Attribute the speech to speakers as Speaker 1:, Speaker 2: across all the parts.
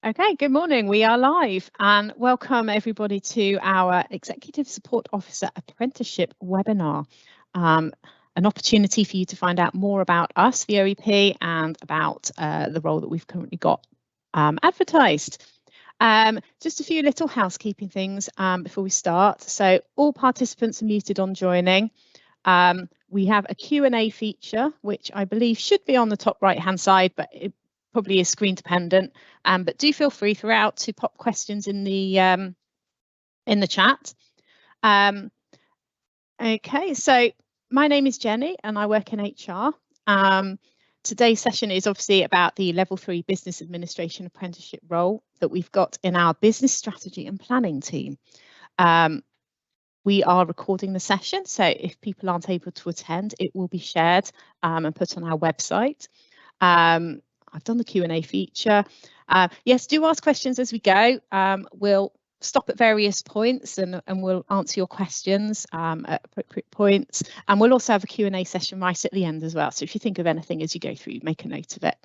Speaker 1: Okay, good morning. We are live and welcome everybody to our Executive Support Officer Apprenticeship Webinar. An opportunity for you to find out more about us, the OEP, and about the role that we've currently got advertised. Just a few little housekeeping things before we start. So all participants are muted on joining. We have a Q&A feature, which I believe should be on the top right-hand side, but it probably is screen dependent. But do feel free throughout to pop questions in the chat. Okay, so my name is Jenny and I work in HR. Today's session is obviously about the Level 3 Business Administration Apprenticeship role that we've got in our Business Strategy and Planning team. We are recording the session, so if people aren't able to attend, it will be shared and put on our website. I've done the Q&A feature. Yes, do ask questions as we go. We'll stop at various points and we'll answer your questions at appropriate points. And we'll also have a Q&A session right at the end as well. So if you think of anything as you go through, make a note of it.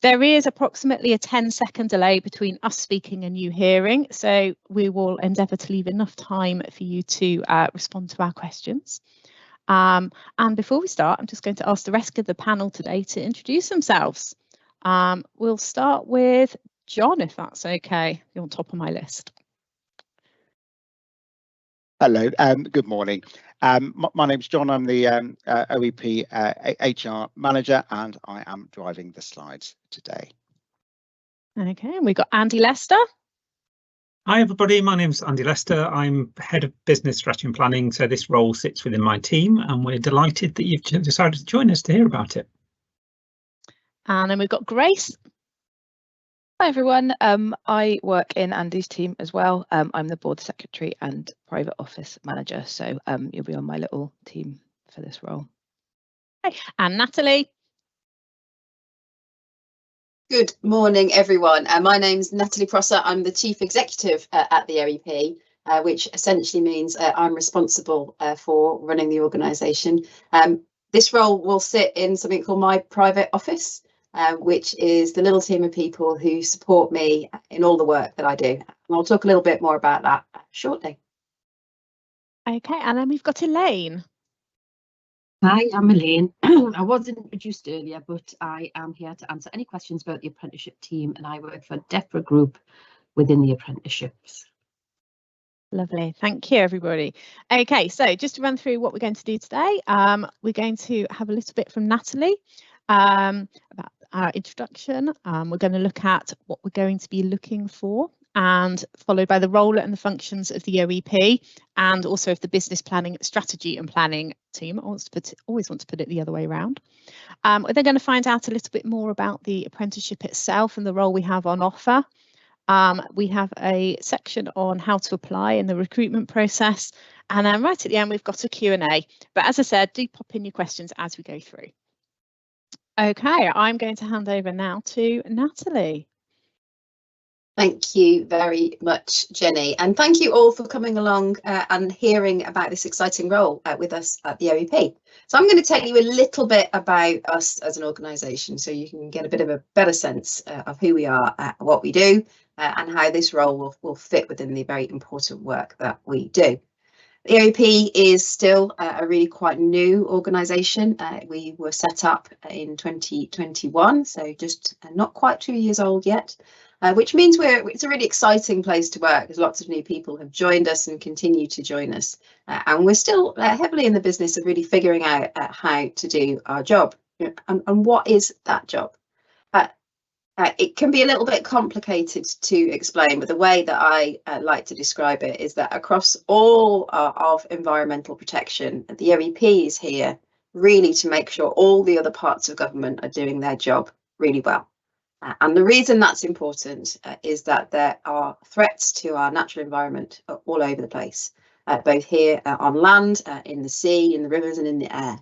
Speaker 1: There is approximately a 10-second delay between us speaking and you hearing. So we will endeavour to leave enough time for you to respond to our questions. And before we start, I'm just going to ask the rest of the panel today to introduce themselves. We'll start with John, if that's okay. You're on top of my list.
Speaker 2: Hello, good morning. My name's John. I'm the OEP HR manager and I am driving the slides today.
Speaker 1: Okay, and we've got Andy Lester.
Speaker 3: Hi everybody, my name's Andy Lester. I'm Head of Business Strategy and Planning, so this role sits within my team and we're delighted that you've decided to join us to hear about it.
Speaker 1: And then we've got Grace.
Speaker 4: Hi everyone, I work in Andy's team as well. I'm the board secretary and private office manager, so you'll be on my little team for this role.
Speaker 1: Okay. And Natalie.
Speaker 5: Good morning everyone. My name's Natalie Prosser. I'm the Chief Executive at the OEP, which essentially means I'm responsible for running the organisation. This role will sit in something called my private office, which is the little team of people who support me in all the work that I do. And I'll talk a little bit more about that shortly.
Speaker 1: Okay, and then we've got Elaine.
Speaker 6: Hi, I'm Elaine. I was introduced earlier, but I am here to answer any questions about the apprenticeship team, and I work for DEFRA Group within the apprenticeships.
Speaker 1: Lovely, thank you everybody. Okay, so just to run through what we're going to do today, we're going to have a little bit from Natalie about our introduction. We're going to look at what we're going to be looking for, and followed by the role and the functions of the OEP and also of the business planning, strategy and planning team. I always want to put it the other way around. We're then going to find out a little bit more about the apprenticeship itself and the role we have on offer. We have a section on how to apply in the recruitment process, and then right at the end we've got a Q&A. But as I said, do pop in your questions as we go through. Okay, I'm going to hand over now to Natalie.
Speaker 5: Thank you very much, Jenny, and thank you all for coming along and hearing about this exciting role with us at the OEP. So I'm going to tell you a little bit about us as an organisation so you can get a bit of a better sense of who we are, what we do, and how this role will fit within the very important work that we do. The OEP is still a really quite new organisation. We were set up in 2021, so just not quite 2 years old yet. Which means it's a really exciting place to work, because lots of new people have joined us and continue to join us. And we're still heavily in the business of really figuring out how to do our job. And what is that job? It can be a little bit complicated to explain, but the way that I like to describe it is that across all of environmental protection, the OEP is here really to make sure all the other parts of government are doing their job really well. And the reason that's important is that there are threats to our natural environment all over the place, both here on land, in the sea, in the rivers and in the air.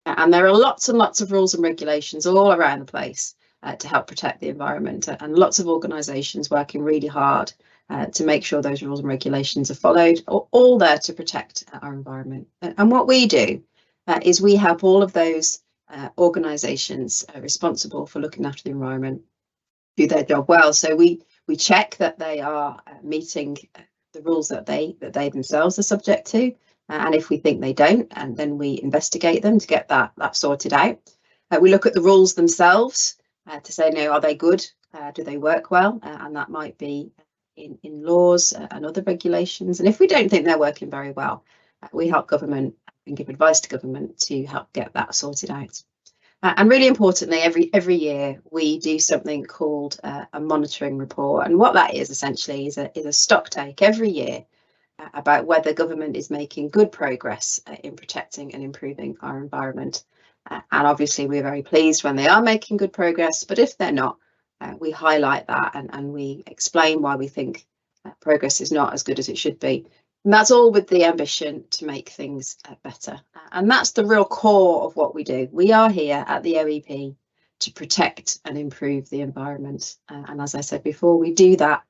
Speaker 5: And there are lots and lots of rules and regulations all around the place to help protect the environment, and lots of organisations working really hard to make sure those rules and regulations are followed, all there to protect our environment. And what we do is we help all of those organisations responsible for looking after the environment do their job well. So we We check that they are meeting the rules that they themselves are subject to, and if we think they don't, and then we investigate them to get that sorted out. We look at the rules themselves to say, no, are they good? Do they work well? And that might be in laws and other regulations. And if we don't think they're working very well, we help government and give advice to government to help get that sorted out. And really importantly, every year we do something called a monitoring report. And what that is essentially is a stock take every year about whether government is making good progress in protecting and improving our environment. And obviously we're very pleased when they are making good progress, but if they're not, we highlight that and we explain why we think progress is not as good as it should be. And that's all with the ambition to make things better. And that's the real core of what we do. We are here at the OEP to protect and improve the environment. And as I said before, we do that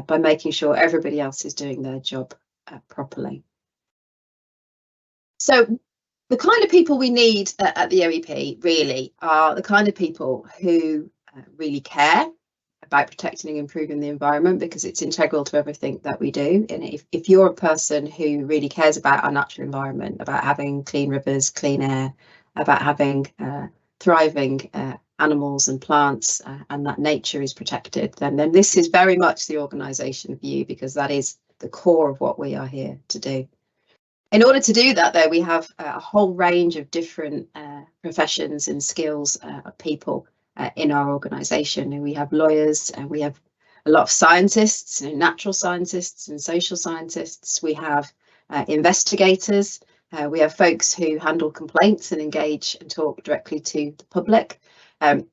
Speaker 5: by making sure everybody else is doing their job properly. So the kind of people we need at the OEP really are the kind of people who really care about protecting and improving the environment, because it's integral to everything that we do. And if you're a person who really cares about our natural environment, about having clean rivers, clean air, about having thriving animals and plants, and that nature is protected, then this is very much the organisation for you, because that is the core of what we are here to do. In order to do that, though, we have a whole range of different professions and skills of people in our organisation. And we have lawyers, and we have a lot of scientists, natural scientists and social scientists. We have investigators. We have folks who handle complaints and engage and talk directly to the public.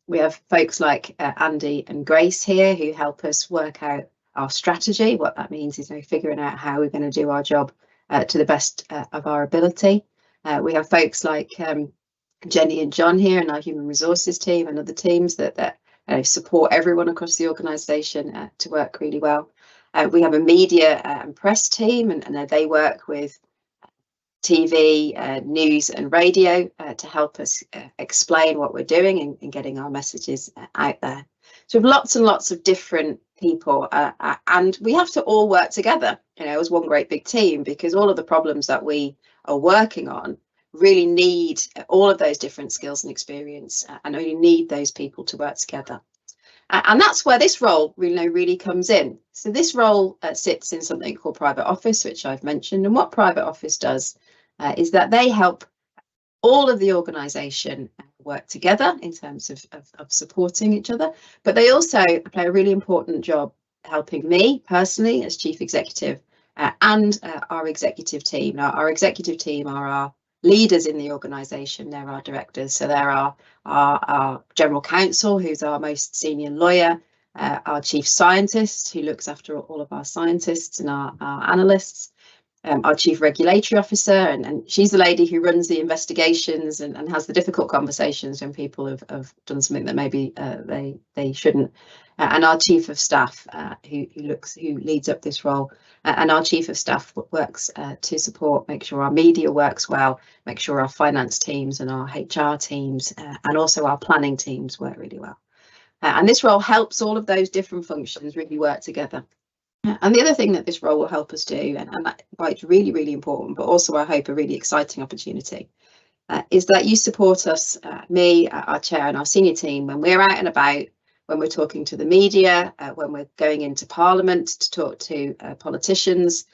Speaker 5: We have folks like Andy and Grace here who help us work out our strategy. What that means is figuring out how we're going to do our job to the best of our ability. We have folks like Jenny and John here in our human resources team and other teams that support everyone across the organisation to work really well. We have a media and press team, and they work with TV, news and radio to help us explain what we're doing and getting our messages out there. So we have lots and lots of different people, and we have to all work together, as one great big team, because all of the problems that we are working on really need all of those different skills and experience, and only need those people to work together. And that's where this role really comes in. So this role sits in something called Private Office, which I've mentioned. And what Private Office does is that they help all of the organisation work together in terms of supporting each other, but they also play a really important job helping me personally as Chief Executive and our executive team. Now, our executive team are our leaders in the organisation. They're our directors. So they're our general counsel, who's our most senior lawyer, our chief scientist, who looks after all of our scientists and our analysts, our chief regulatory officer, and she's the lady who runs the investigations and has the difficult conversations when people have done something that maybe they shouldn't, and our chief of staff who leads up this role, and our chief of staff works to support, make sure our media works well, make sure our finance teams and our HR teams and also our planning teams work really well. And this role helps all of those different functions really work together. And the other thing that this role will help us do, and that's why it's really, really important, but also I hope a really exciting opportunity, is that you support us, me, our chair and our senior team, when we're out and about, when we're talking to the media, when we're going into Parliament to talk to politicians,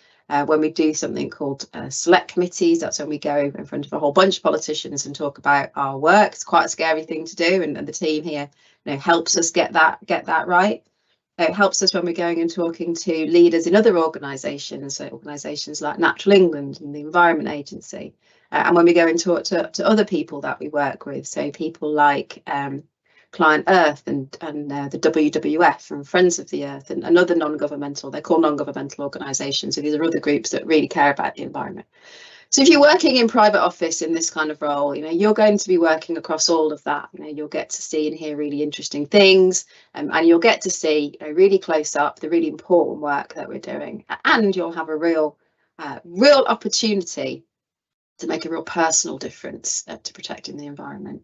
Speaker 5: when we do something called select committees. That's when we go in front of a whole bunch of politicians and talk about our work. It's quite a scary thing to do, and the team here helps us get that right. It helps us when we're going and talking to leaders in other organisations, so organisations like Natural England and the Environment Agency, and when we go and talk to other people that we work with, so people like Client Earth and the WWF and Friends of the Earth and other non-governmental, they're called non-governmental organisations, so these are other groups that really care about the environment. So if you're working in Private Office in this kind of role, you're going to be working across all of that. You'll get to see and hear really interesting things, and you'll get to see really close up the really important work that we're doing, and you'll have a real opportunity to make a real personal difference to protecting the environment.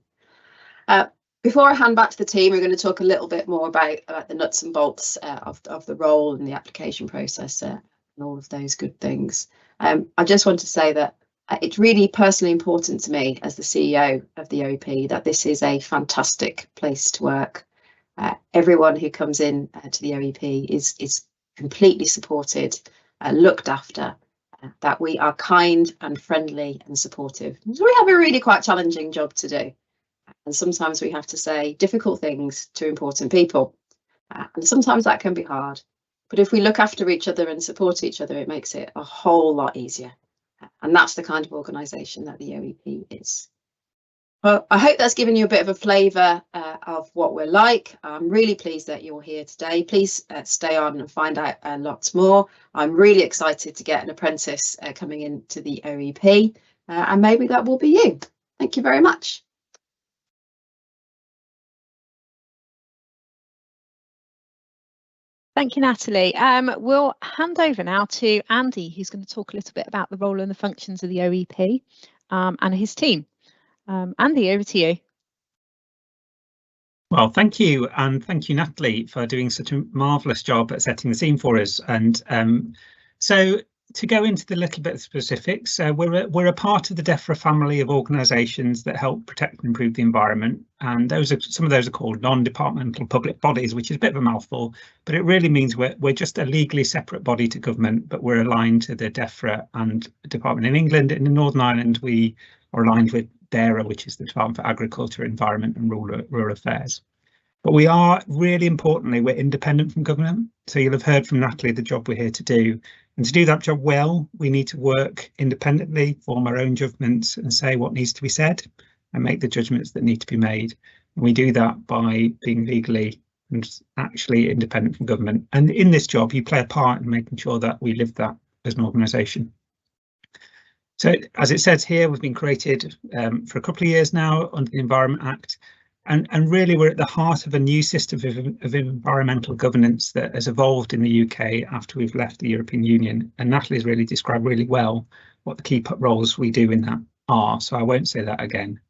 Speaker 5: Before I hand back to the team, we're going to talk a little bit more about the nuts and bolts of the role and the application process and all of those good things. I just want to say that it's really personally important to me as the CEO of the OEP that this is a fantastic place to work. Everyone who comes in to the OEP is completely supported, looked after, that we are kind and friendly and supportive. So we have a really quite challenging job to do. And sometimes we have to say difficult things to important people. And sometimes that can be hard. But if we look after each other and support each other, it makes it a whole lot easier. And that's the kind of organisation that the OEP is. Well, I hope that's given you a bit of a flavour of what we're like. I'm really pleased that you're here today. Please stay on and find out lots more. I'm really excited to get an apprentice coming into the OEP, and maybe that will be you. Thank you very much.
Speaker 1: Thank you, Natalie. We'll hand over now to Andy, who's going to talk a little bit about the role and the functions of the OEP and his team. Andy, over to you.
Speaker 3: Well, thank you, and thank you, Natalie, for doing such a marvellous job at setting the scene for us. And so to go into the little bit of specifics, we're a part of the DEFRA family of organisations that help protect and improve the environment, and some of those are called non-departmental public bodies, which is a bit of a mouthful, but it really means we're just a legally separate body to government, but we're aligned to the DEFRA and Department in England. And in Northern Ireland, we are aligned with DERA, which is the Department for Agriculture, Environment and Rural Affairs. But we are, really importantly, we're independent from government. So you'll have heard from Natalie the job we're here to do. And to do that job well, we need to work independently, form our own judgments and say what needs to be said and make the judgments that need to be made. And we do that by being legally and actually independent from government. And in this job, you play a part in making sure that we live that as an organisation. So as it says here, we've been created for a couple of years now under the Environment Act. And really, we're at the heart of a new system of environmental governance that has evolved in the UK after we've left the European Union. And Natalie's really described really well what the key roles we do in that are. So I won't say that again.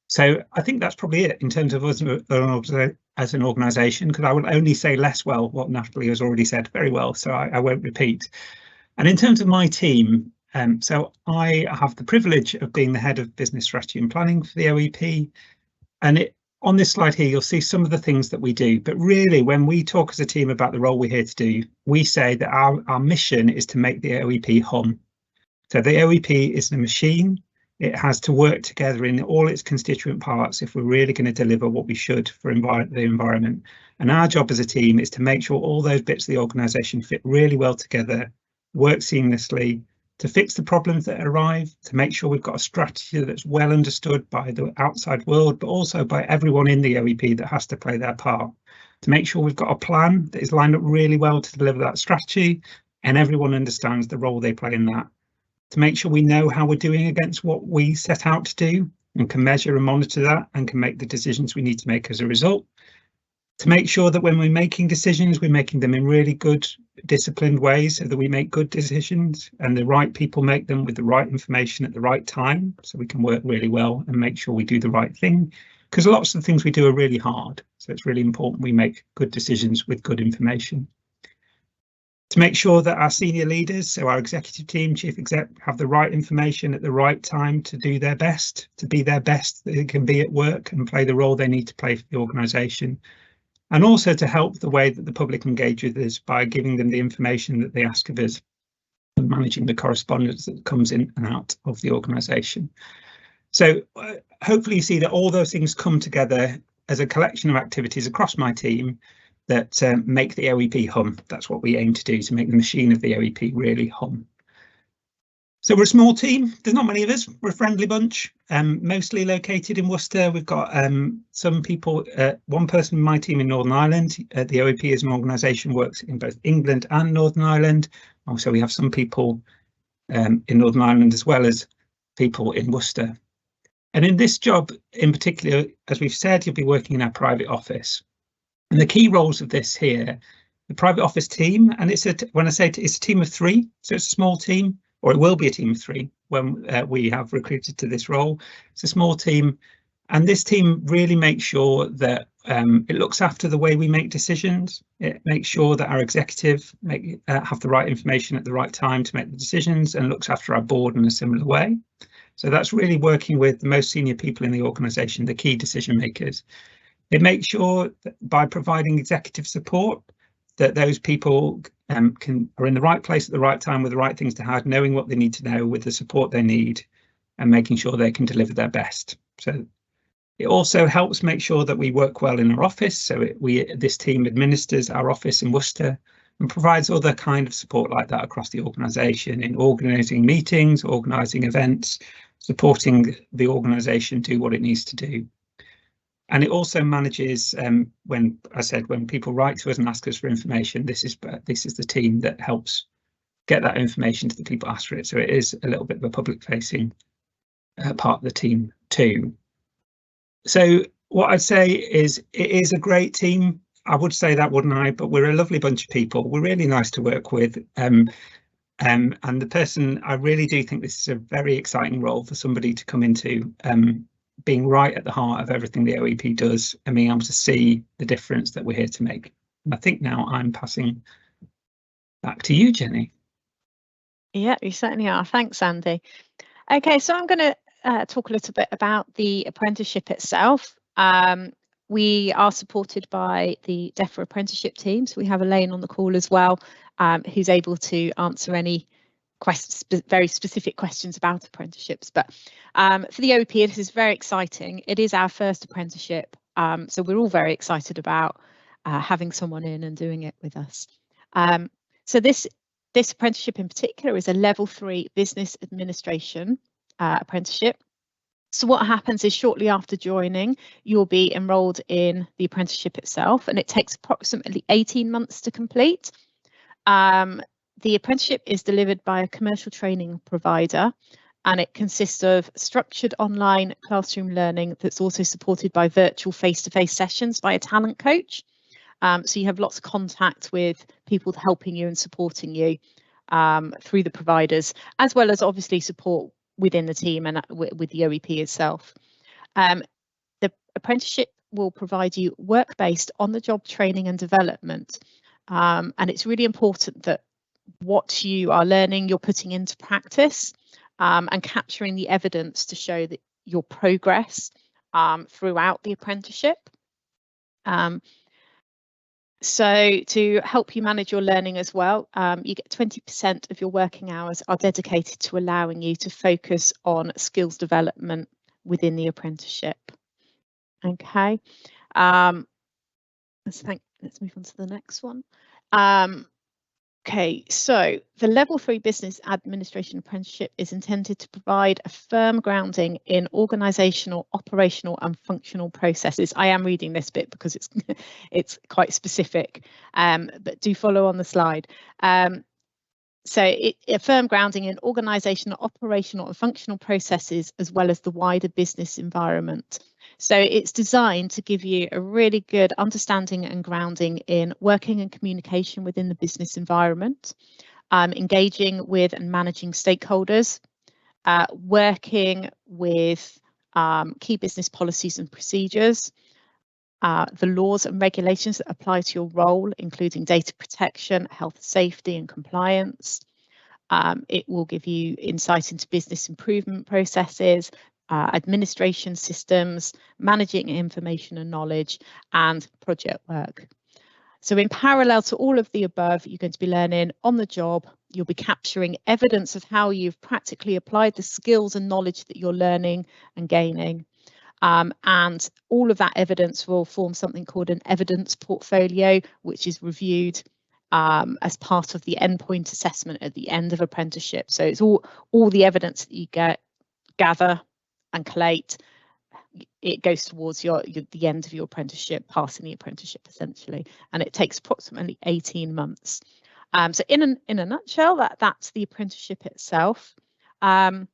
Speaker 3: So I think that's probably it in terms of us as an organisation, because I will only say less well what Natalie has already said very well. So I won't repeat. And in terms of my team, so I have the privilege of being the head of business strategy and planning for the OEP. And on this slide here, you'll see some of the things that we do. But really, when we talk as a team about the role we're here to do, we say that our mission is to make the OEP hum. So the OEP is a machine. It has to work together in all its constituent parts if we're really going to deliver what we should for the environment. And our job as a team is to make sure all those bits of the organisation fit really well together, work seamlessly, to fix the problems that arrive, to make sure we've got a strategy that's well understood by the outside world, but also by everyone in the OEP that has to play their part, to make sure we've got a plan that is lined up really well to deliver that strategy and everyone understands the role they play in that, to make sure we know how we're doing against what we set out to do and can measure and monitor that and can make the decisions we need to make as a result, to make sure that when we're making decisions, we're making them in really good, disciplined ways so that we make good decisions and the right people make them with the right information at the right time so we can work really well and make sure we do the right thing, because lots of the things we do are really hard. So it's really important we make good decisions with good information. To make sure that our senior leaders, so our executive team, chief exec, have the right information at the right time to do their best, to be their best they can be at work and play the role they need to play for the organisation. And also to help the way that the public engage with us by giving them the information that they ask of us and managing the correspondence that comes in and out of the organisation. So hopefully you see that all those things come together as a collection of activities across my team that make the OEP hum. That's what we aim to do, to make the machine of the OEP really hum. So we're a small team, there's not many of us, we're a friendly bunch, mostly located in Worcester. We've got some people, one person in my team in Northern Ireland. The OEP as an organisation works in both England and Northern Ireland. Also we have some people in Northern Ireland as well as people in Worcester. And in this job in particular, as we've said, you'll be working in our private office. And the key roles of this here, the private office team, and it's when I say it's a team of 3, so it's a small team. Or it will be a team of 3 when we have recruited to this role. It's a small team And this team really makes sure that it looks after the way we make decisions. It makes sure that our executive have the right information at the right time to make the decisions, and looks after our board in a similar way. So that's really working with the most senior people in the organisation, the key decision makers. It makes sure that by providing executive support, that those people are in the right place at the right time with the right things to have, knowing what they need to know with the support they need, and making sure they can deliver their best. So it also helps make sure that we work well in our office. So this team administers our office in Worcester and provides other kind of support like that across the organisation in organising meetings, organising events, supporting the organisation do what it needs to do. And it also manages when people write to us and ask us for information, this is the team that helps get that information to the people ask for it. So it is a little bit of a public facing part of the team too. So what I'd say is it is a great team. I would say that, wouldn't I? But we're a lovely bunch of people. We're really nice to work with. And the person, I really do think this is a very exciting role for somebody to come into, being right at the heart of everything the OEP does and being able to see the difference that we're here to make. And I think now I'm passing back to you, Jenny.
Speaker 1: Yeah, you certainly are. Thanks, Andy. Okay, so I'm going to talk a little bit about the apprenticeship itself. We are supported by the DEFRA apprenticeship team, so we have Elaine on the call as well, who's able to answer any very specific questions about apprenticeships. But for the OEP, this is very exciting. It is our first apprenticeship, so we're all very excited about having someone in and doing it with us. So this apprenticeship in particular is a level 3 business administration apprenticeship. So what happens is shortly after joining, you'll be enrolled in the apprenticeship itself, and it takes approximately 18 months to complete. The apprenticeship is delivered by a commercial training provider, and it consists of structured online classroom learning that's also supported by virtual face-to-face sessions by a talent coach. So you have lots of contact with people helping you and supporting you through the providers, as well as obviously support within the team and with the OEP itself. The apprenticeship will provide you work-based on-the-job training and development, and it's really important that what you are learning you're putting into practice and capturing the evidence to show that your progress throughout the apprenticeship. So to help you manage your learning as well, you get 20% of your working hours are dedicated to allowing you to focus on skills development within the apprenticeship. Okay, let's move on to the next one. Okay, so the Level 3 Business Administration Apprenticeship is intended to provide a firm grounding in organisational, operational and functional processes. I am reading this bit because it's quite specific, but do follow on the slide. So a firm grounding in organisational, operational and functional processes, as well as the wider business environment. So it's designed to give you a really good understanding and grounding in working and communication within the business environment, engaging with and managing stakeholders, working with key business policies and procedures, the laws and regulations that apply to your role, including data protection, health, safety and compliance. It will give you insight into business improvement processes, administration systems, managing information and knowledge, and project work. So in parallel to all of the above, you're going to be learning on the job. You'll be capturing evidence of how you've practically applied the skills and knowledge that you're learning and gaining. And all of that evidence will form something called an evidence portfolio, which is reviewed as part of the endpoint assessment at the end of apprenticeship. So it's all the evidence that you gather and collate. It goes towards the end of your apprenticeship, passing the apprenticeship essentially, and it takes approximately 18 months. So in a nutshell, that's the apprenticeship itself. I'm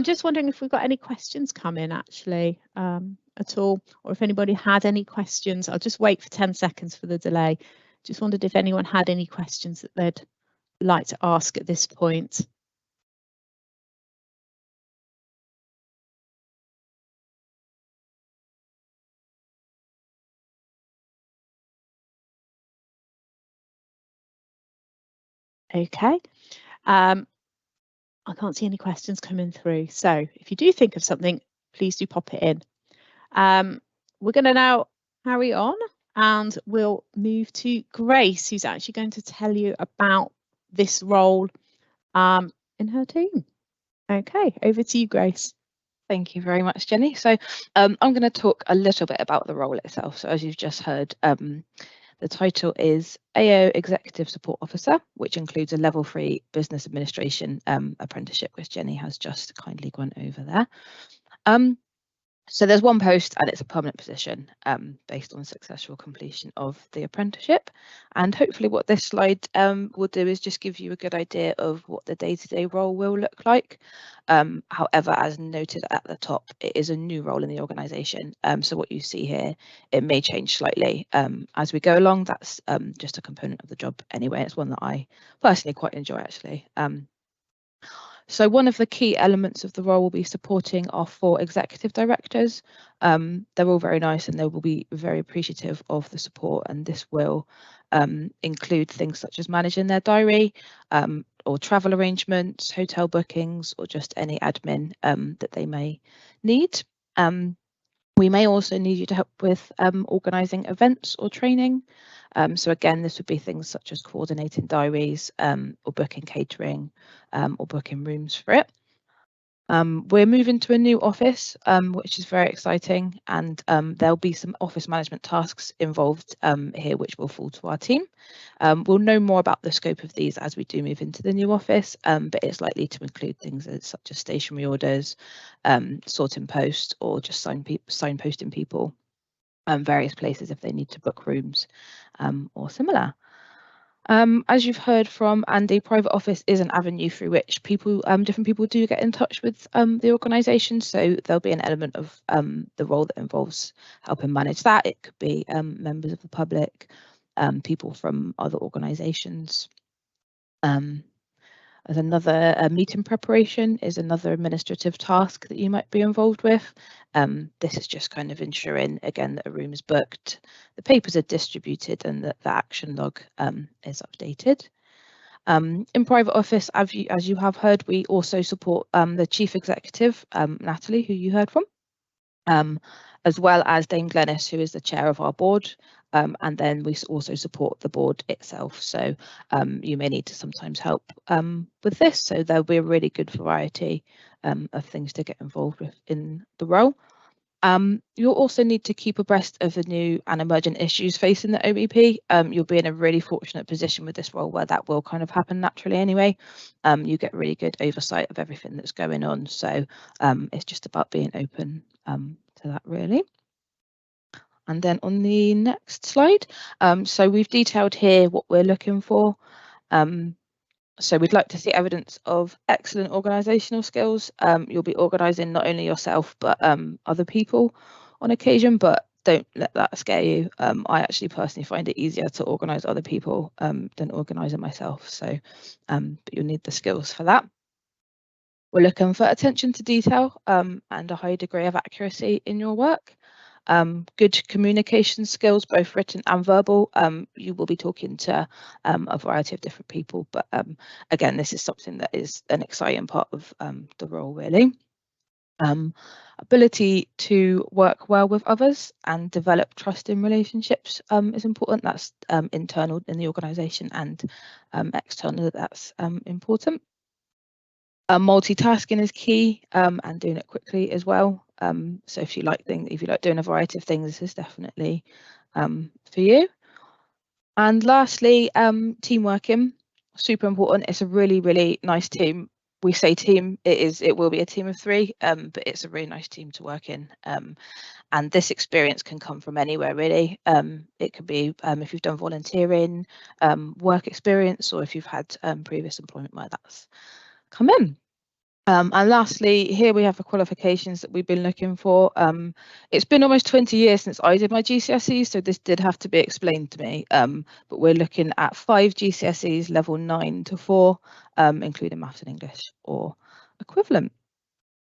Speaker 1: just wondering if we've got any questions come in actually at all, or if anybody had any questions. I'll just wait for 10 seconds for the delay. Just wondered if anyone had any questions that they'd like to ask at this point. Okay. I can't see any questions coming through. So if you do think of something, please do pop it in. We're going to now carry on and we'll move to Grace, who's actually going to tell you about this role in her team. Okay, over to you, Grace.
Speaker 4: Thank you very much, Jenny. So I'm going to talk a little bit about the role itself. So as you've just heard, the title is AO Executive Support Officer, which includes a level 3 Business Administration apprenticeship, which Jenny has just kindly gone over there. So there's one post and it's a permanent position based on successful completion of the apprenticeship. And hopefully what this slide will do is just give you a good idea of what the day-to-day role will look like. However, as noted at the top, it is a new role in the organisation. So what you see here, it may change slightly as we go along. That's just a component of the job anyway. It's one that I personally quite enjoy actually. So one of the key elements of the role will be supporting our 4 executive directors. They're all very nice and they will be very appreciative of the support, and this will include things such as managing their diary or travel arrangements, hotel bookings, or just any admin that they may need. We may also need you to help with organising events or training. So again, this would be things such as coordinating diaries or booking catering or booking rooms for it. We're moving to a new office, which is very exciting, and there'll be some office management tasks involved here, which will fall to our team. We'll know more about the scope of these as we do move into the new office, but it's likely to include things such as stationery orders, sorting post, or just signposting people various places if they need to book rooms or similar. As you've heard from Andy, private office is an avenue through which people, different people do get in touch with the organisation. So there'll be an element of the role that involves helping manage that. It could be members of the public, people from other organisations. As another meeting preparation is another administrative task that you might be involved with. This is just kind of ensuring, again, that a room is booked, the papers are distributed, and that the action log is updated. In private office, as you have heard, we also support the chief executive, Natalie, who you heard from, as well as Dame Glenys, who is the chair of our board. And then we also support the board itself. So you may need to sometimes help with this. So there'll be a really good variety of things to get involved with in the role. You'll also need to keep abreast of the new and emergent issues facing the OEP. You'll be in a really fortunate position with this role where that will kind of happen naturally anyway. You get really good oversight of everything that's going on. So it's just about being open to that, really. And then on the next slide, so we've detailed here what we're looking for. So we'd like to see evidence of excellent organisational skills. You'll be organising not only yourself, but other people on occasion, but don't let that scare you. I actually personally find it easier to organise other people than organising myself. So but you'll need the skills for that. We're looking for attention to detail and a high degree of accuracy in your work. Good communication skills, both written and verbal. You will be talking to a variety of different people, but again, this is something that is an exciting part of the role, really. Ability to work well with others and develop trust in relationships is important. That's internal in the organisation, and external, that's important. Multitasking is key, and doing it quickly as well. So if you like doing a variety of things, this is definitely for you. And lastly, team working, super important. It's a really, really nice team. We say team, it will be a team of 3, but it's a really nice team to work in. And this experience can come from anywhere, really. It could be if you've done volunteering, work experience, or if you've had previous employment where that's come in. And lastly, here we have the qualifications that we've been looking for. It's been almost 20 years since I did my GCSEs, so this did have to be explained to me. But we're looking at 5 GCSEs, level 9 to 4, including maths and English or equivalent.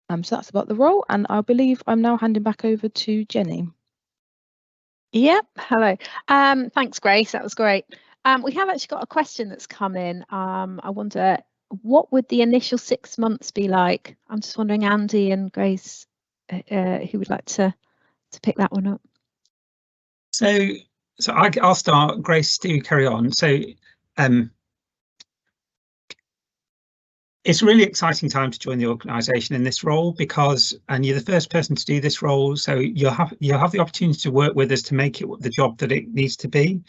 Speaker 4: So that's about the role, and I believe I'm now handing back over to Jenny.
Speaker 1: Yep, hello. Thanks, Grace, that was great. We have actually got a question that's come in. I wonder, what would the initial 6 months be like? I'm just wondering, Andy and Grace, who would like to pick that one up?
Speaker 3: So I'll start. Grace, do carry on. So it's a really exciting time to join the organisation in this role, because you're the first person to do this role, so you'll have the opportunity to work with us to make it the job that it needs to be.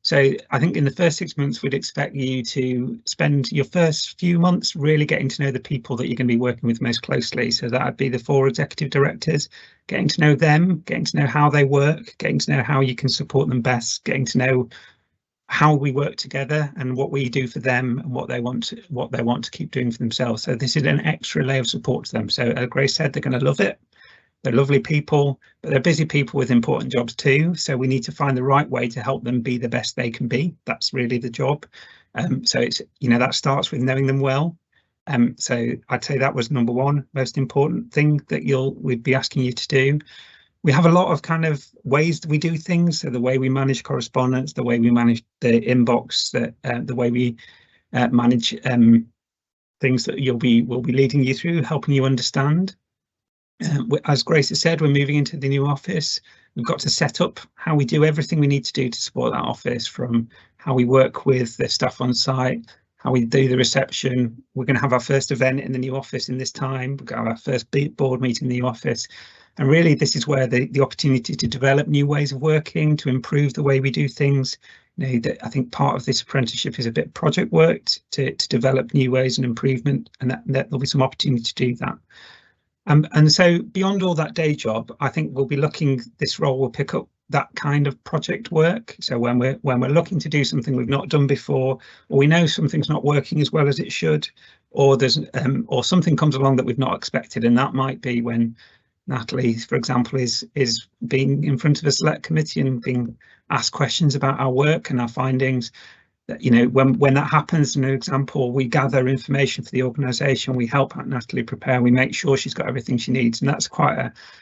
Speaker 3: So I think in the first 6 months we'd expect you to spend your first few months really getting to know the people that you're going to be working with most closely. So that would be the 4 executive directors, getting to know them, getting to know how they work, getting to know how you can support them best, getting to know how we work together and what we do for them and what they want to keep doing for themselves. So this is an extra layer of support to them. So as Grace said, they're going to love it. They're lovely people, but they're busy people with important jobs too. So we need to find the right way to help them be the best they can be. That's really the job. So it's, that starts with knowing them well. So I'd say that was number one most important thing that we'd be asking you to do. We have a lot of kind of ways that we do things. So the way we manage correspondence, the way we manage the inbox, the way we manage things that we'll be leading you through, helping you understand. As Grace has said, we're moving into the new office. We've got to set up how we do everything we need to do to support that office, from how we work with the staff on site, how we do the reception. We're going to have our first event in the new office in this time. We've got our first board meeting in the new office. And really, this is where the opportunity to develop new ways of working, to improve the way we do things. I think part of this apprenticeship is a bit project work to develop new ways and improvement, and that there'll be some opportunity to do that. And so beyond all that day job, I think we'll be this role will pick up that kind of project work. So when we're looking to do something we've not done before, or we know something's not working as well as it should, or there's or something comes along that we've not expected, and that might be when Natalie, for example, is being in front of a select committee and being asked questions about our work and our findings. That, when that happens, an example, we gather information for the organisation, we help Natalie prepare, we make sure she's got everything she needs, and that's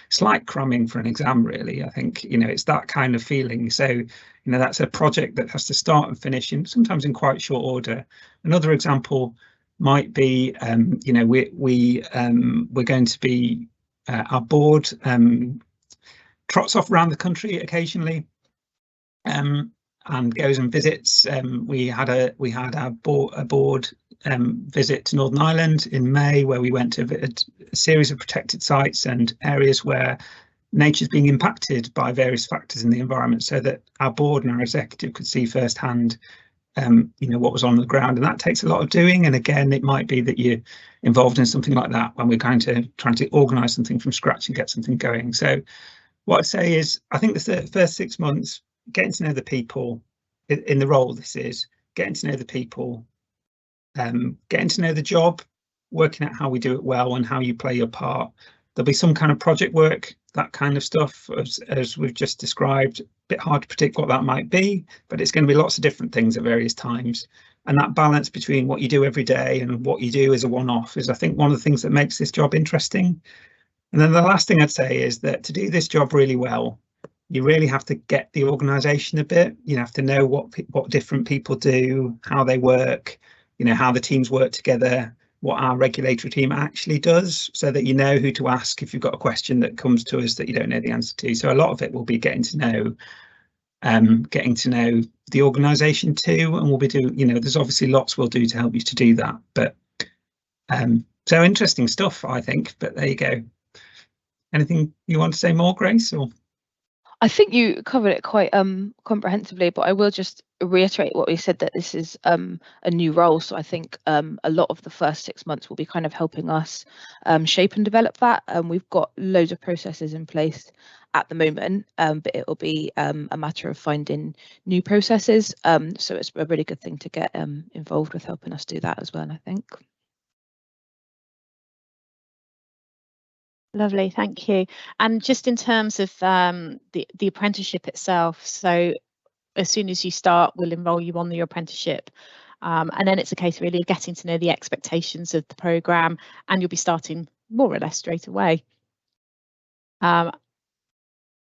Speaker 3: it's like cramming for an exam, really. I think it's that kind of feeling. So that's a project that has to start and finish sometimes in quite short order. Another example might be we're going to be our board trots off around the country occasionally and goes and visits. We had our board visit to Northern Ireland in May, where we went to a series of protected sites and areas where nature's being impacted by various factors in the environment, so that our board and our executive could see firsthand what was on the ground. And that takes a lot of doing. And again, it might be that you're involved in something like that when we're trying to organise something from scratch and get something going. So what I'd say is, I think the first 6 months, getting to know the people in the role this is, getting to know the people, getting to know the job, working out how we do it well and how you play your part. There'll be some kind of project work, that kind of stuff, as we've just described. A bit hard to predict what that might be, but it's going to be lots of different things at various times. And that balance between what you do every day and what you do as a one-off is, I think, one of the things that makes this job interesting. And then the last thing I'd say is that to do this job really well, you really have to get the organisation a bit. You have to know what different people do, how they work, how the teams work together, what our regulatory team actually does, so that you know who to ask if you've got a question that comes to us that you don't know the answer to. So a lot of it will be getting to know the organisation too, and we'll be doing, there's obviously lots we'll do to help you to do that. But so interesting stuff, I think. But there you go. Anything you want to say more, Grace? Or
Speaker 4: I think you covered it quite comprehensively, but I will just reiterate what we said, that this is a new role. So I think a lot of the first 6 months will be kind of helping us shape and develop that. We've got loads of processes in place at the moment, but it will be a matter of finding new processes. So it's a really good thing to get involved with helping us do that as well, I think.
Speaker 1: Lovely, thank you. And just in terms of the apprenticeship itself, so as soon as you start, we'll enrol you on your apprenticeship, and then it's a case really of getting to know the expectations of the programme, and you'll be starting more or less straight away.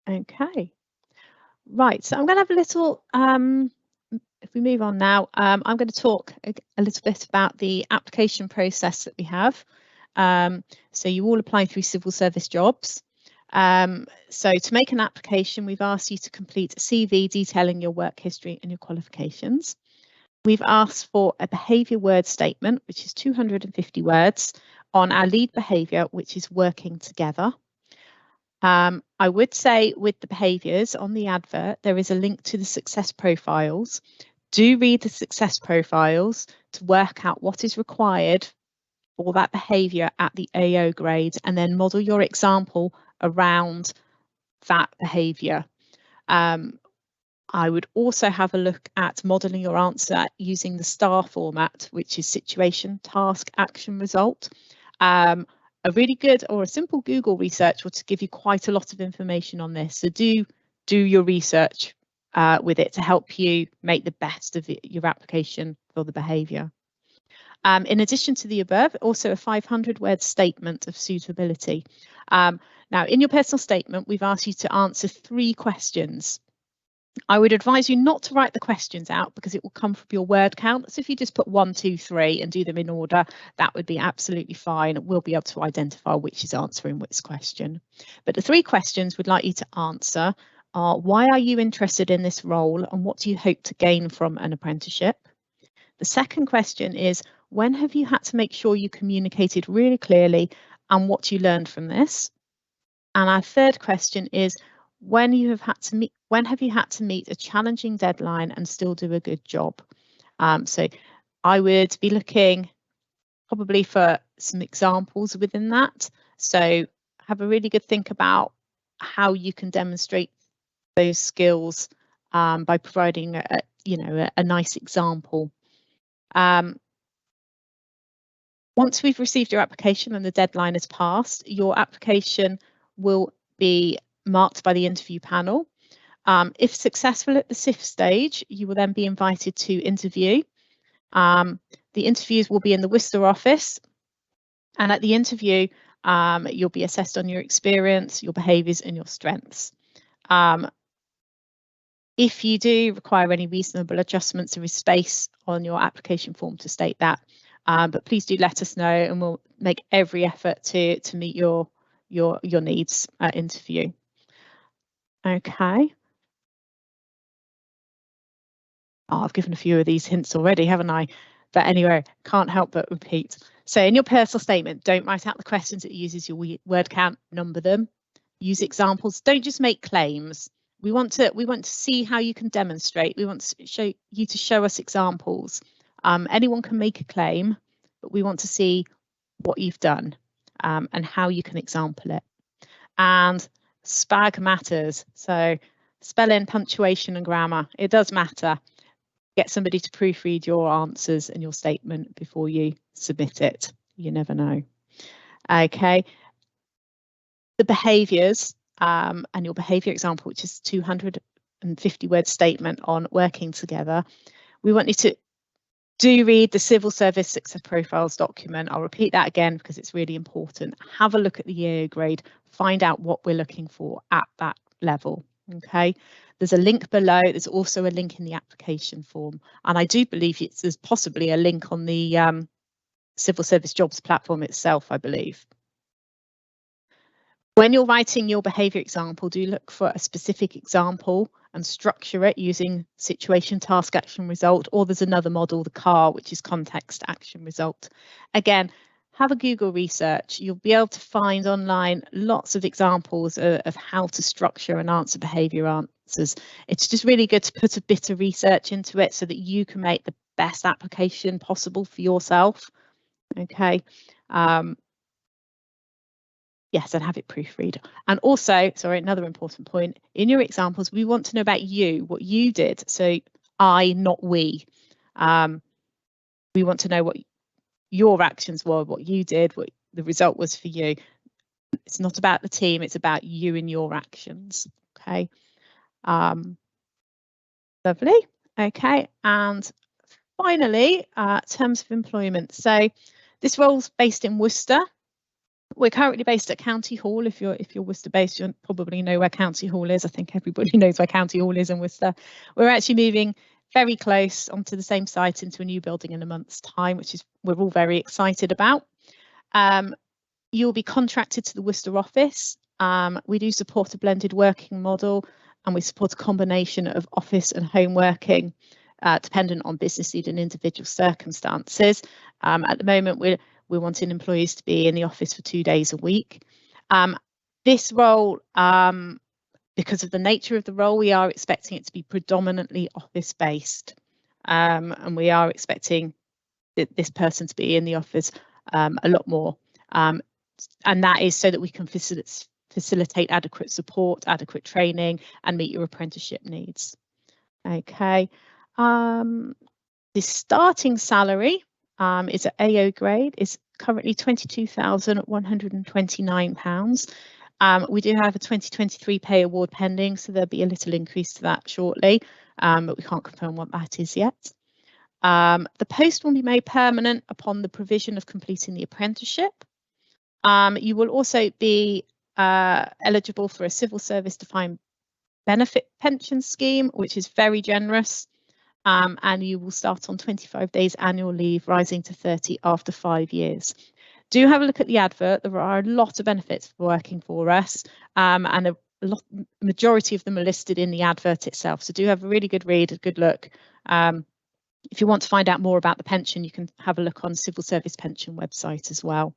Speaker 1: Okay, right, so I'm going to have a little if we move on now, I'm going to talk a little bit about the application process that we have. So you all apply through civil service jobs. So to make an application, we've asked you to complete a CV detailing your work history and your qualifications. We've asked for a behaviour word statement, which is 250 words, on our lead behaviour, which is working together. I would say with the behaviours on the advert, there is a link to the success profiles. Do read the success profiles to work out what is required for that behaviour at the AO grade, and then model your example around that behaviour. I would also have a look at modelling your answer using the STAR format, which is situation, task, action, result. A really good or a simple Google research will give you quite a lot of information on this. So do your research with it to help you make the best of your application for the behaviour. In addition to the above, also a 500-word statement of suitability. Now, in your personal statement, we've asked you to answer 3 questions. I would advise you not to write the questions out because it will come from your word count. So if you just put 1, 2, 3 and do them in order, that would be absolutely fine. We'll be able to identify which is answering which question. But the 3 questions we'd like you to answer are: why are you interested in this role and what do you hope to gain from an apprenticeship? The second question is: when have you had to make sure you communicated really clearly and what you learned from this? And our third question is: when have you had to meet a challenging deadline and still do a good job? So I would be looking probably for some examples within that. So have a really good think about how you can demonstrate those skills by providing a nice example. Once we've received your application and the deadline has passed, your application will be marked by the interview panel. If successful at the SIF stage, you will then be invited to interview. The interviews will be in the Worcester office, and at the interview, you'll be assessed on your experience, your behaviours and your strengths. If you do require any reasonable adjustments, there is space on your application form to state that, but please do let us know and we'll make every effort to meet your needs at interview. Okay. Oh, I've given a few of these hints already, haven't I? But anyway, can't help but repeat. So in your personal statement, don't write out the questions. It uses your word count, number them, use examples. Don't just make claims. We want to see how you can demonstrate. We want to show us examples. Anyone can make a claim, but we want to see what you've done and how you can example it. And SPAG matters. So spelling, punctuation and grammar, it does matter. Get somebody to proofread your answers and your statement before you submit it. You never know. Okay. The behaviours and your behaviour example, which is 250-word statement on working together. We want you to do read the Civil Service Success Profiles document. I'll repeat that again because it's really important. Have a look at the EAO grade, find out what we're looking for at that level. Okay, there's a link below. There's also a link in the application form, and I do believe there's possibly a link on the Civil Service Jobs platform itself, I believe. When you're writing your behaviour example, do look for a specific example and structure it using situation, task, action, result, or there's another model, the CAR, which is context, action, result. Again, have a Google research. You'll be able to find online lots of examples of how to structure and answer behaviour answers. It's just really good to put a bit of research into it so that you can make the best application possible for yourself. Okay. Yes, and have it proofread. And also, sorry, another important point, in your examples, we want to know about you, what you did. So I, not we. We want to know what your actions were, what you did, what the result was for you. It's not about the team, it's about you and your actions. Okay. Lovely. Okay. And finally, terms of employment. So this role's based in Worcester. We're currently based at County Hall. If you're Worcester based, you probably know where County Hall is. I think everybody knows where County Hall is in Worcester. We're actually moving very close onto the same site into a new building in a month's time, which is we're all very excited about. You'll be contracted to the Worcester office. We do support a blended working model, and we support a combination of office and home working, dependent on business need and individual circumstances. At the moment, we're wanting employees to be in the office for 2 days a week. This role, because of the nature of the role, we are expecting it to be predominantly office based, and we are expecting this person to be in the office a lot more, and that is so that we can facilitate adequate support, adequate training, and meet your apprenticeship needs. Okay, the starting salary is at AO grade, is currently £22,129. We do have a 2023 pay award pending, so there'll be a little increase to that shortly, but we can't confirm what that is yet. The post will be made permanent upon the provision of completing the apprenticeship. You will also be eligible for a civil service defined benefit pension scheme, which is very generous, and you will start on 25 days annual leave, rising to 30 after 5 years. Do have a look at the advert. There are a lot of benefits for working for us, and a majority of them are listed in the advert itself. So do have a really good read, a good look. If you want to find out more about the pension, you can have a look on Civil Service Pension website as well.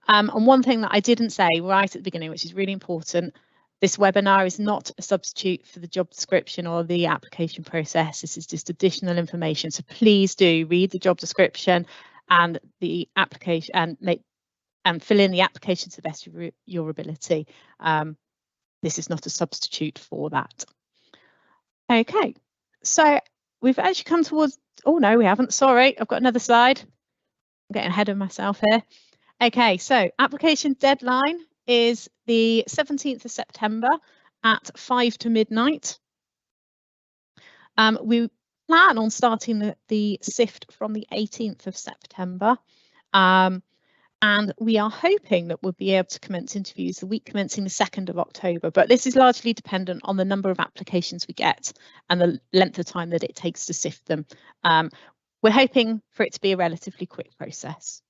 Speaker 1: And one thing that I didn't say right at the beginning, which is really important, this webinar is not a substitute for the job description or the application process. This is just additional information. So please do read the job description and the application and fill in the application to the best of your ability. This is not a substitute for that. Okay, so we've actually come towards, oh no, we haven't, sorry, I've got another slide. I'm getting ahead of myself here. Okay, so application deadline is the 17th of September at 5 to midnight. We plan on starting the SIFT from the 18th of September. And we are hoping that we'll be able to commence interviews the week commencing the 2nd of October, but this is largely dependent on the number of applications we get and the length of time that it takes to sift them. We're hoping for it to be a relatively quick process.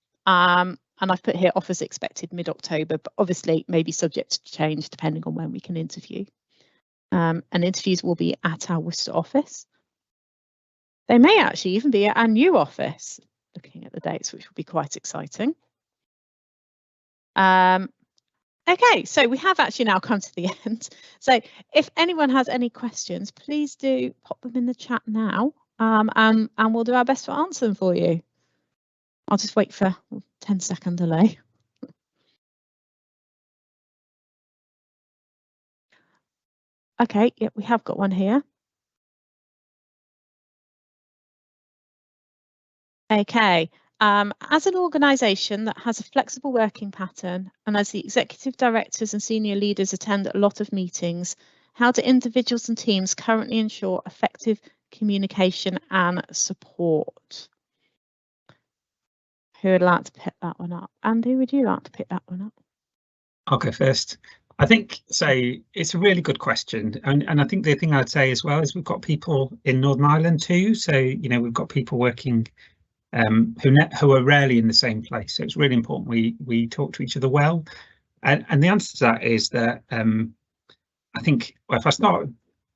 Speaker 1: And I've put here offers expected mid-October, but obviously may be subject to change depending on when we can interview. And interviews will be at our Worcester office. They may actually even be at our new office, looking at the dates, which will be quite exciting. Okay, so we have actually now come to the end. So if anyone has any questions, please do pop them in the chat now, and we'll do our best to answer them for you. I'll just wait for a 10-second delay. Okay, yep, we have got one here. Okay, as an organisation that has a flexible working pattern and as the executive directors and senior leaders attend a lot of meetings, how do individuals and teams currently ensure effective communication and support? Who would like to pick that one up? Andy, would you like to pick that one up?
Speaker 3: I'll go first. I think so. It's a really good question, and I think the thing I'd say as well is we've got people in Northern Ireland too. So you know we've got people working who are rarely in the same place. So it's really important we talk to each other well. And the answer to that is that I think if I start,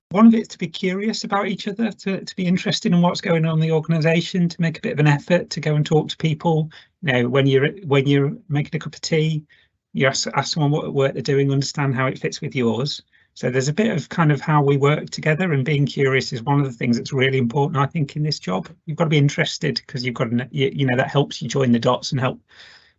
Speaker 3: one of it's to be curious about each other, to be interested in what's going on in the organisation, to make a bit of an effort to go and talk to people. You know, when you're making a cup of tea, you ask someone what work they're doing, understand how it fits with yours. So there's a bit of kind of how we work together, and being curious is one of the things that's really important, I think, in this job. You've got to be interested because you've got to, you know, that helps you join the dots and help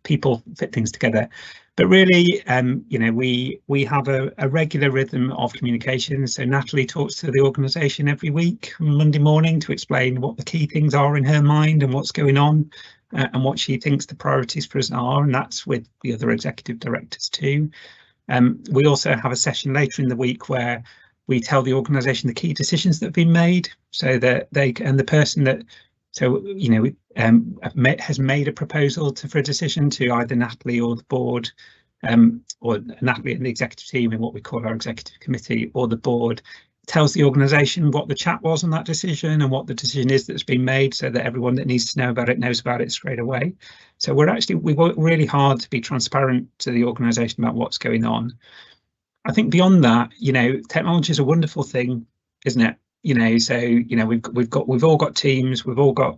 Speaker 3: people fit things together. But really, you know, we have a regular rhythm of communication. So Natalie talks to the organisation every week on Monday morning to explain what the key things are in her mind and what's going on, and what she thinks the priorities for us are, and that's with the other executive directors too. We also have a session later in the week where we tell the organisation the key decisions that have been made, so that they and the person that, so you know, has made a proposal for a decision to either Natalie or the board, or Natalie and the executive team in what we call our executive committee, or the board. tells the organisation what the chat was on that decision and what the decision is that's been made, so that everyone that needs to know about it knows about it straight away. So we work really hard to be transparent to the organisation about what's going on. I think beyond that, you know, technology is a wonderful thing, isn't it? You know, so you know, we've all got Teams, we've all got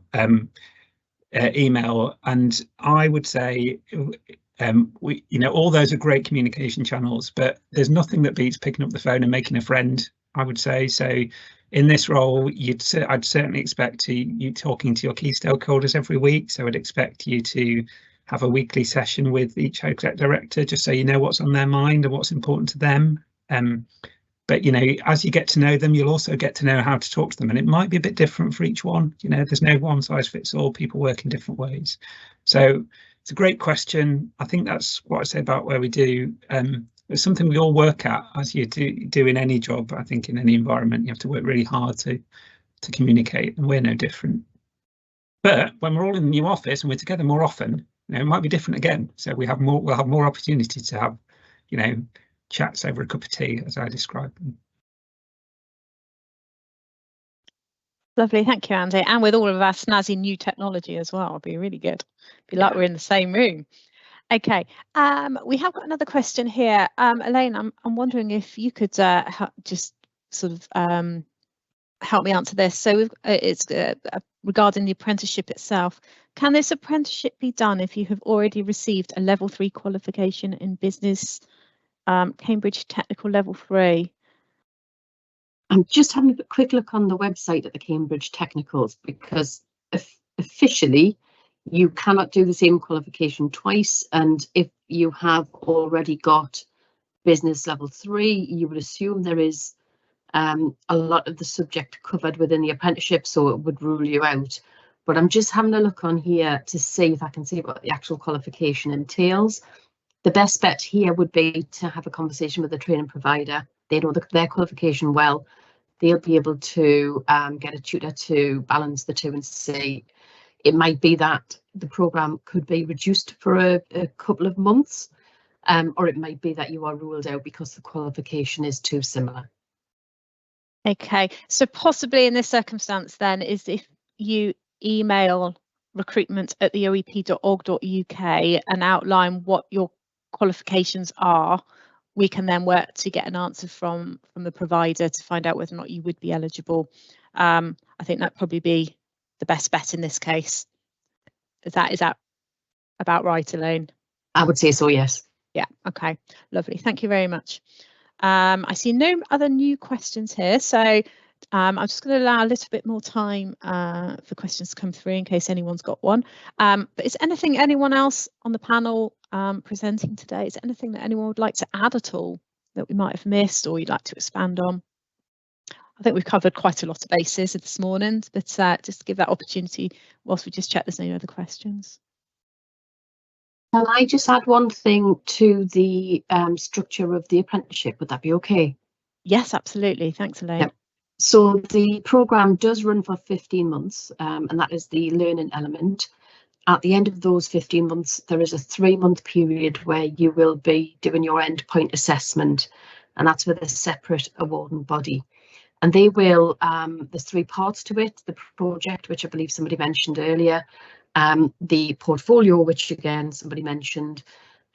Speaker 3: email, and I would say you know, all those are great communication channels, but there's nothing that beats picking up the phone and making a friend, I would say. So in this role, I'd certainly expect you talking to your key stakeholders every week. So I'd expect you to have a weekly session with each exec director, just so you know what's on their mind and what's important to them. But you know, as you get to know them, you'll also get to know how to talk to them, and it might be a bit different for each one. You know, there's no one size fits all. People work in different ways. So it's a great question. I think that's what I say about where we do. It's something we all work at, as you do in any job. I think in any environment, you have to work really hard to communicate, and we're no different. But when we're all in the new office and we're together more often, you know, it might be different again. So we'll have more opportunity to have, you know, chats over a cup of tea, as I described them.
Speaker 1: Lovely, thank you, Andy. And with all of our snazzy new technology as well, it'll be really good. Be like we're in the same room. Okay, we have got another question here. Elaine, I'm wondering if you could just sort of help me answer this. So it's regarding the apprenticeship itself. Can this apprenticeship be done if you have already received a level 3 qualification in business, Cambridge Technical Level 3?
Speaker 6: I'm just having a quick look on the website at the Cambridge Technicals, because officially you cannot do the same qualification twice, and if you have already got business level 3, you would assume there is a lot of the subject covered within the apprenticeship, so it would rule you out. But I'm just having a look on here to see if I can see what the actual qualification entails. The best bet here would be to have a conversation with the training provider. They know their qualification well. They'll be able to get a tutor to balance the two and see. It might be that the programme could be reduced for a couple of months, or it might be that you are ruled out because the qualification is too similar.
Speaker 1: Okay, so possibly in this circumstance then is if you email recruitment@theoep.org.uk and outline what your qualifications are, we can then work to get an answer from the provider to find out whether or not you would be eligible. I think that'd probably be the best bet in this case. Is that about right, Elaine?
Speaker 6: I would say so, yes.
Speaker 1: Yeah, okay, lovely. Thank you very much. I see no other new questions here, so I'm just going to allow a little bit more time for questions to come through in case anyone's got one. But is anyone else on the panel presenting today? Is there anything that anyone would like to add at all that we might have missed or you'd like to expand on? I think we've covered quite a lot of bases this morning, but just to give that opportunity whilst we just check there's no other questions.
Speaker 6: Can I just add one thing to the structure of the apprenticeship? Would that be okay?
Speaker 1: Yes, absolutely. Thanks, Elaine.
Speaker 6: Yep. So the programme does run for 15 months, and that is the learning element. At the end of those 15 months, there is a 3-month period where you will be doing your endpoint assessment, and that's with a separate awarding body. And they will, there's 3 parts to it: the project, which I believe somebody mentioned earlier, the portfolio, which again somebody mentioned,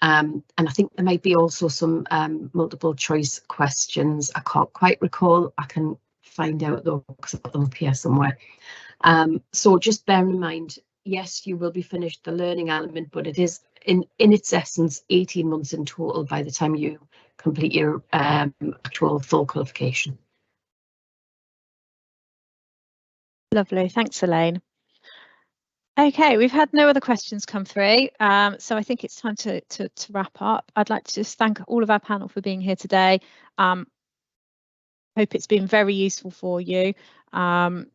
Speaker 6: and I think there might be also some multiple choice questions. I can't quite recall. I can find out though because I've got them up here somewhere. So just bear in mind, yes, you will be finished the learning element, but it is in its essence 18 months in total by the time you complete your actual full qualification.
Speaker 1: Lovely, thanks, Elaine. Okay, we've had no other questions come through, so I think it's time to wrap up. I'd like to just thank all of our panel for being here today. Hope it's been very useful for you, and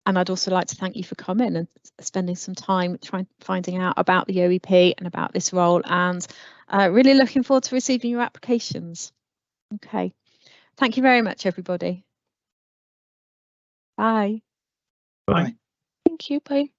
Speaker 1: I'd also like to thank you for coming and spending some time finding out about the OEP and about this role, and really looking forward to receiving your applications. Okay, thank you very much, everybody. Bye.
Speaker 2: Bye.
Speaker 4: Thank you. Bye.